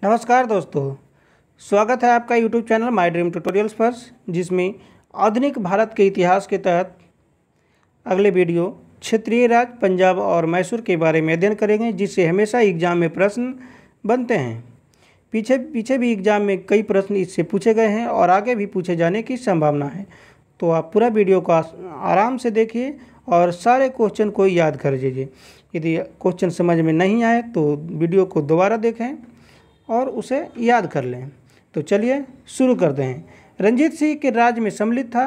नमस्कार दोस्तों, स्वागत है आपका YouTube channel my dream tutorials पर, जिसमें आधुनिक भारत के इतिहास के तहत अगले वीडियो क्षेत्रीय राज्य पंजाब और मैसूर के बारे में अध्ययन करेंगे, जिससे हमेशा एग्जाम में प्रश्न बनते हैं। पीछे भी एग्जाम में कई प्रश्न इससे पूछे गए हैं और आगे भी पूछे जाने की संभावना है। तो आप पूरा वीडियो को आराम से देखिए और सारे क्वेश्चन को याद कर लीजिए। यदि क्वेश्चन समझ में नहीं आए तो वीडियो को दोबारा देखें और उसे याद कर लें। तो चलिए शुरू करते हैं। रंजीत सिंह के राज्य में सम्मिलित था,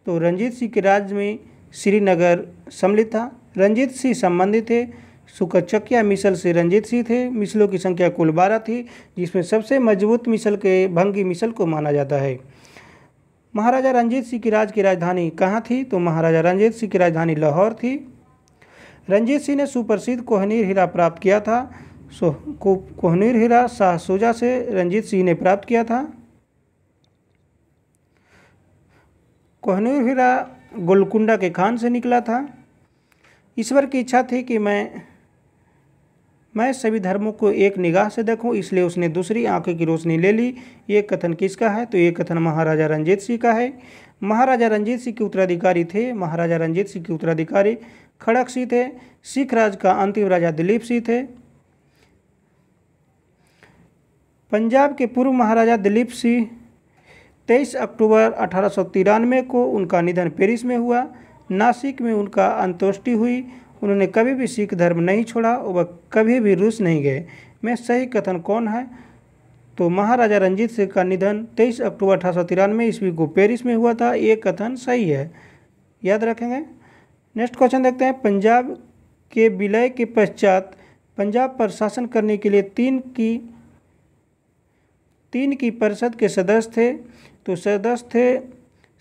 तो रंजीत सिंह के राज्य में श्रीनगर सम्मिलित था। रंजीत सिंह संबंधित थे सुकचकिया मिसल से। रंजीत सिंह थे। मिसलों की संख्या कुल 12 थी, जिसमें सबसे मजबूत मिसल के भंगी मिसल को माना जाता है। महाराजा रंजीत सिंह की राज्य की राजधानी कहाँ थी? तो महाराजा रंजीत सिंह की राजधानी लाहौर थी। रंजीत सिंह ने सुप्रसिद्ध कोहिनूर हीरा प्राप्त किया था। कोहिनूर हीरा शाह शुजा से रंजीत सिंह ने प्राप्त किया था। कोहिनूर हीरा गोलकुंडा के खान से निकला था। ईश्वर की इच्छा थी कि मैं सभी धर्मों को एक निगाह से देखूं, इसलिए उसने दूसरी आंखों की रोशनी ले ली। ये कथन किसका है? तो ये कथन महाराजा रंजीत सिंह का है। महाराजा रंजीत सिंह के उत्तराधिकारी थे। महाराजा रंजीत सिंह के उत्तराधिकारी खड़क सिंह थे। सिख राज का अंतिम राजा दिलीप सिंह थे। पंजाब के पूर्व महाराजा दिलीप सिंह 23 अक्टूबर 1893 को उनका निधन पेरिस में हुआ। नासिक में उनका अंत्येष्टि हुई। उन्होंने कभी भी सिख धर्म नहीं छोड़ा, वह कभी भी रूस नहीं गए। में सही कथन कौन है? तो महाराजा रंजीत सिंह का निधन 23 अक्टूबर 1893 ईस्वी को पेरिस में हुआ था। ये कथन सही है, याद रखेंगे। नेक्स्ट क्वेश्चन देखते हैं। पंजाब के विलय के पश्चात पंजाब पर शासन करने के लिए तीन की परिषद के सदस्य थे। तो सदस्य थे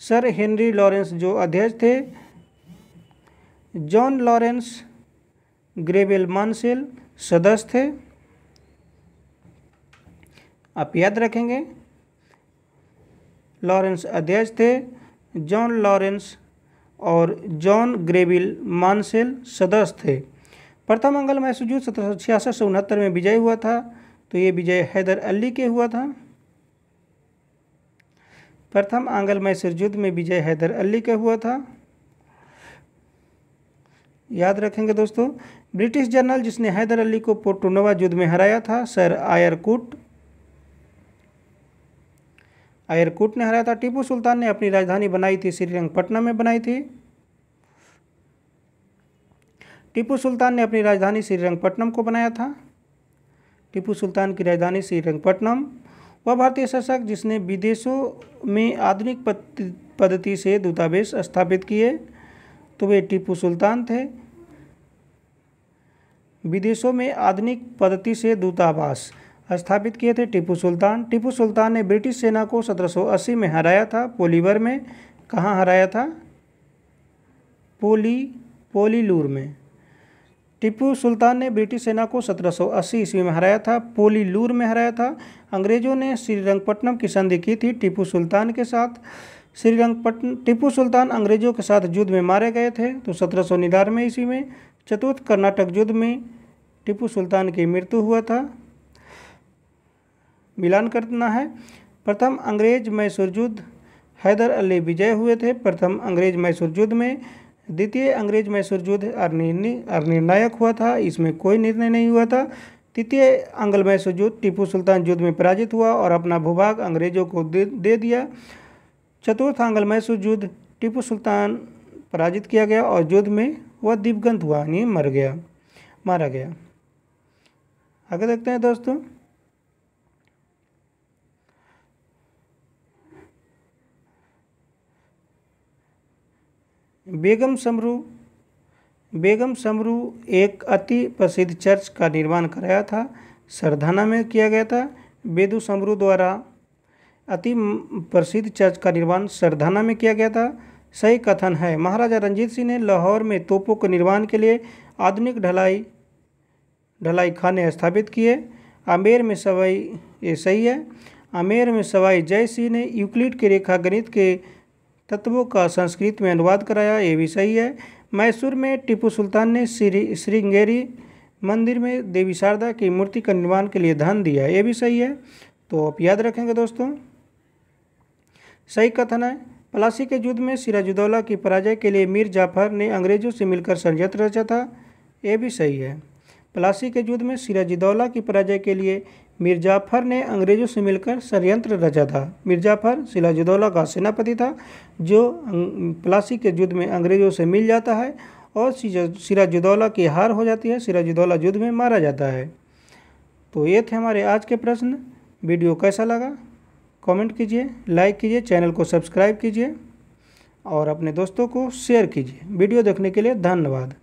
सर हेनरी लॉरेंस जो अध्यक्ष थे, जॉन लॉरेंस ग्रेवेल मानसेल सदस्य थे। आप याद रखेंगे, लॉरेंस अध्यक्ष थे, जॉन लॉरेंस और जॉन ग्रेविल मानसेल सदस्य थे। प्रथम आंग्ल मैसूर युद्ध 1766 से 69 में विजय हुआ था। तो ये विजय हैदर अली के हुआ था। प्रथम आंग्ल मैसूर युद्ध में विजय हैदर अली का हुआ था, याद रखेंगे दोस्तों। ब्रिटिश जनरल जिसने हैदर अली को पोर्टोनोवा युद्ध में हराया था, सर आयरकुट ने हराया था। टीपू सुल्तान ने अपनी राजधानी बनाई थी श्रीरंगपट्टनम में बनाई थी। टीपू सुल्तान ने अपनी राजधानी श्रीरंगपट्टनम को बनाया था। टीपू सुल्तान की राजधानी श्रीरंगपट्टनम। वह भारतीय शासक जिसने विदेशों में आधुनिक पद्धति से दूतावास स्थापित किए, तो वे टीपू सुल्तान थे। विदेशों में आधुनिक पद्धति से दूतावास स्थापित किए थे टीपू सुल्तान। टीपू सुल्तान ने ब्रिटिश सेना को 1780 में हराया था पोलीवर में। कहाँ हराया था? पोलीलूर में। टीपू सुल्तान ने ब्रिटिश सेना को 1780 ईस्वी में हराया था, पोलीलूर में हराया था। अंग्रेजों ने श्रीरंगपट्टनम की संधि की थी टीपू सुल्तान के साथ। टीपू सुल्तान अंग्रेजों के साथ युद्ध में मारे गए थे। तो 1799 ईस्वी में चतुर्थ कर्नाटक युद्ध में टीपू सुल्तान की मृत्यु हुआ था। मिलान करना है। प्रथम अंग्रेज मैसूर युद्ध हैदर अली विजय हुए थे प्रथम अंग्रेज मैसूर युद्ध में। द्वितीय अंग्रेज मैसूर युद्ध अनिर्णायक हुआ था, इसमें कोई निर्णय नहीं हुआ था। तृतीय आंग्ल मैसूर युद्ध टीपू सुल्तान युद्ध में पराजित हुआ और अपना भूभाग अंग्रेजों को दे दिया। चतुर्थ आंग्ल मैसूर युद्ध टीपू सुल्तान पराजित किया गया और युद्ध में वह दिवंगत हुआ, यानी मारा गया। आगे देखते हैं दोस्तों। बेगम समरू एक अति प्रसिद्ध चर्च का निर्माण कराया था, सरधाना में किया गया था। बेदू समरू द्वारा अति प्रसिद्ध चर्च का निर्माण सरधाना में किया गया था। सही कथन है। महाराजा रंजीत सिंह ने लाहौर में तोपों के निर्माण के लिए आधुनिक ढलाई खाने स्थापित किए। आमेर में सवाई, ये सही है, आमेर में सवाई जय सिंह ने यूक्लिड के रेखा गणित के तत्वों का संस्कृत में अनुवाद कराया, ये भी सही है। मैसूर में टीपू सुल्तान ने श्रृंगेरी मंदिर में देवी शारदा की मूर्ति का निर्माण के लिए धन दिया, ये भी सही है। तो आप याद रखेंगे दोस्तों। सही कथन है, प्लासी के युद्ध में सिराजुद्दौला की पराजय के लिए मीर जाफर ने अंग्रेजों से मिलकर षड्यंत्र रचा था, ये भी सही है। प्लासी के युद्ध में सिराजुद्दौला की पराजय के लिए मीर जाफर ने अंग्रेजों से मिलकर षड्यंत्र रचा था। मीर जाफर सिराजुद्दौला का सेनापति था जो प्लासी के युद्ध में अंग्रेजों से मिल जाता है और सिराजुद्दौला की हार हो जाती है, सिराजुद्दौला युद्ध में मारा जाता है। तो ये थे हमारे आज के प्रश्न। वीडियो कैसा लगा कमेंट कीजिए, लाइक कीजिए, चैनल को सब्सक्राइब कीजिए और अपने दोस्तों को शेयर कीजिए। वीडियो देखने के लिए धन्यवाद।